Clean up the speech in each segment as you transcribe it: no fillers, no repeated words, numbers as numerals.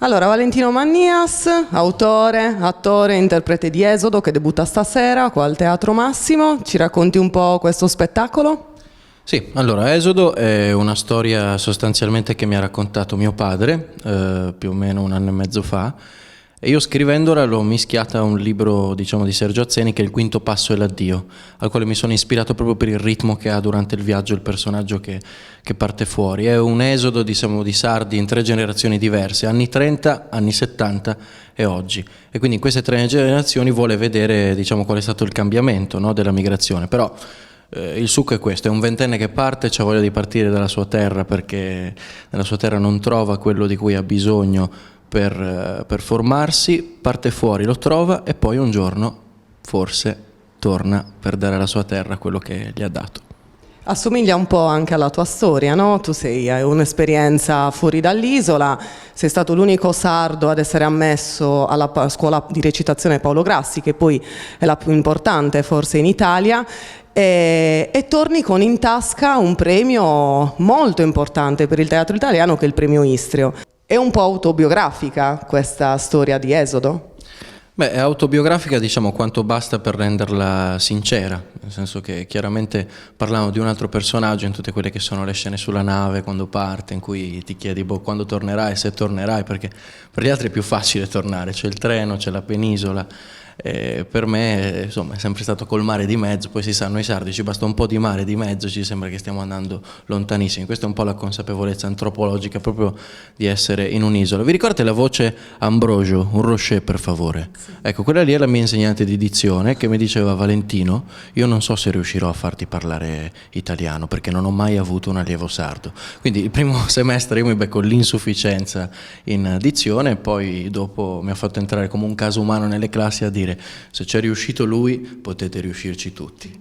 Allora, Valentino Mannias, autore, attore, interprete di Esodo, che debutta stasera qua al Teatro Massimo. Ci racconti un po' questo spettacolo? Sì, allora Esodo è una storia sostanzialmente che mi ha raccontato mio padre più o meno 1 anno e mezzo fa, e io scrivendola l'ho mischiata a un libro, diciamo, di Sergio Azzeni, che è Il quinto passo e l'addio, al quale mi sono ispirato proprio per il ritmo che ha durante il viaggio il personaggio che parte fuori. È un esodo, diciamo, di sardi in 3 generazioni diverse, anni 30, anni 70 e oggi, e quindi in queste 3 generazioni vuole vedere, diciamo, qual è stato il cambiamento, no, della migrazione. Però il succo è questo: è un ventenne che parte, c'ha voglia di partire dalla sua terra perché nella sua terra non trova quello di cui ha bisogno per formarsi, parte fuori, lo trova e poi un giorno forse torna per dare alla sua terra quello che gli ha dato. Assomiglia un po' anche alla tua storia, no? Tu hai un'esperienza fuori dall'isola, sei stato l'unico sardo ad essere ammesso alla scuola di recitazione Paolo Grassi, che poi è la più importante forse in Italia, e torni con in tasca un premio molto importante per il teatro italiano, che è il premio Istrio. È un po' autobiografica questa storia di Esodo? Beh, è autobiografica, diciamo, quanto basta per renderla sincera, nel senso che chiaramente parlano di un altro personaggio in tutte quelle che sono le scene sulla nave quando parte, in cui ti chiedi quando tornerai, se tornerai, perché per gli altri è più facile tornare, c'è il treno, c'è la penisola. Per me, insomma, è sempre stato col mare di mezzo. Poi si sa, noi sardi ci basta un po' di mare di mezzo, ci sembra che stiamo andando lontanissimi. Questa è un po' la consapevolezza antropologica proprio di essere in un'isola. Vi ricordate la voce Ambrogio, un Rocher per favore? Sì. Ecco, quella lì è la mia insegnante di dizione che mi diceva: Valentino, io non so se riuscirò a farti parlare italiano perché non ho mai avuto un allievo sardo. Quindi il primo semestre io mi becco l'insufficienza in dizione, e poi dopo mi ha fatto entrare come un caso umano nelle classi a dire: se c'è riuscito lui, potete riuscirci tutti.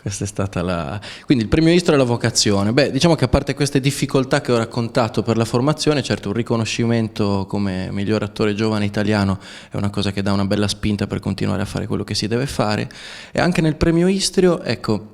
Questa è stata Quindi il premio Istro è la vocazione. Beh, diciamo che a parte queste difficoltà che ho raccontato per la formazione, certo un riconoscimento come miglior attore giovane italiano è una cosa che dà una bella spinta per continuare a fare quello che si deve fare. E anche nel premio Istrio, ecco,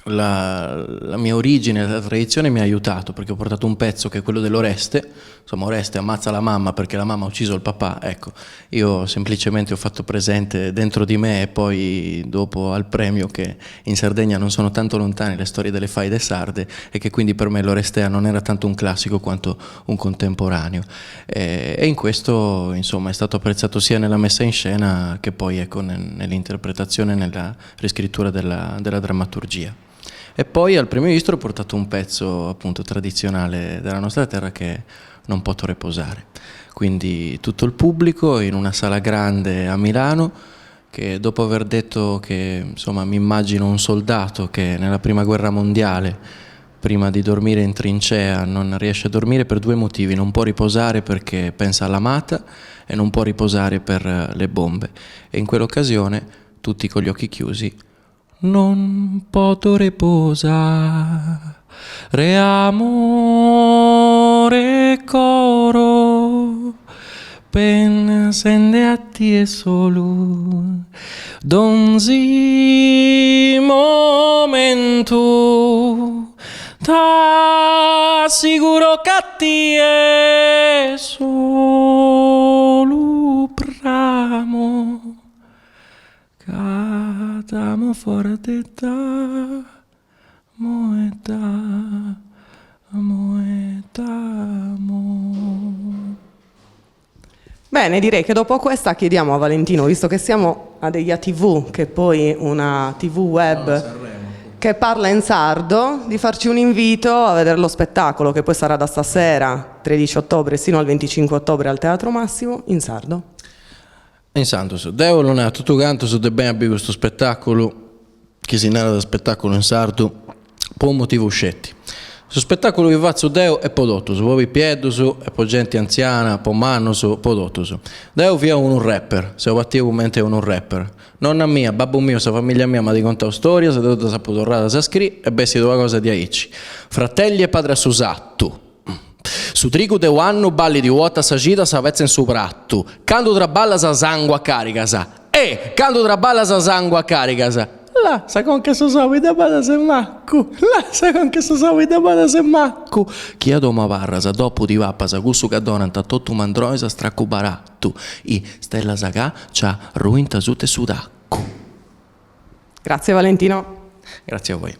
la mia origine, la tradizione mi ha aiutato, perché ho portato un pezzo che è quello dell'Oreste. Insomma, Oreste ammazza la mamma perché la mamma ha ucciso il papà. Ecco, io semplicemente ho fatto presente dentro di me, e poi dopo al premio, che in Sardegna non sono tanto lontane le storie delle faide sarde, e che quindi per me l'Orestea non era tanto un classico quanto un contemporaneo, e in questo, insomma, è stato apprezzato sia nella messa in scena che poi, ecco, nell'interpretazione e nella riscrittura della drammaturgia. E poi al premio Istro ho portato un pezzo appunto tradizionale della nostra terra, che è Non poto riposare. Quindi tutto il pubblico in una sala grande a Milano, che dopo aver detto che, insomma, mi immagino un soldato che nella prima guerra mondiale, prima di dormire in trincea, non riesce a dormire per 2 motivi: non può riposare perché pensa all'amata, e non può riposare per le bombe. E in quell'occasione, tutti con gli occhi chiusi: non poto riposare, amore coro, pensende a te solo, donzi momento, t'assicuro che a te solo pramo. Cadamo fuori di te, moetà. Bene, direi che dopo questa chiediamo a Valentino, visto che siamo a Deglia TV, che è poi una TV web che parla in sardo, di farci un invito a vedere lo spettacolo, che poi sarà da stasera, 13 ottobre, sino al 25 ottobre al Teatro Massimo, in sardo. In Santos, Deo non è tutto canto su de ben abbi questo spettacolo, che si narra da spettacolo in sardo, per un motivo uscetti. Questo spettacolo che faccio Deo è prodotto, poi piedoso, e poi gente anziana, poi mannoso, prodotto. Deo via un rapper, se ho battivo mente un rapper. Nonna mia, babbo mio, sa famiglia mia, ma di contare storia, se devo saputo tornare a scrivere, e beh si doveva cosa di aici. Fratelli e padre Susatto. Su trigo de anno balli di vuota sagita savezza in supratto. Quando traballa sa sangue a caricasa. Quando traballa sa sangue a caricasa. là, sa con che so da bada se maccu, là, sa con che so da bada se maccu. Chi a doma parra, dopo di vappa, sa cussu che donanta tottu mandroi, sa straccubarattu, i stella saga, c'ha ruinta su te sudaccu. Grazie Valentino. Grazie a voi.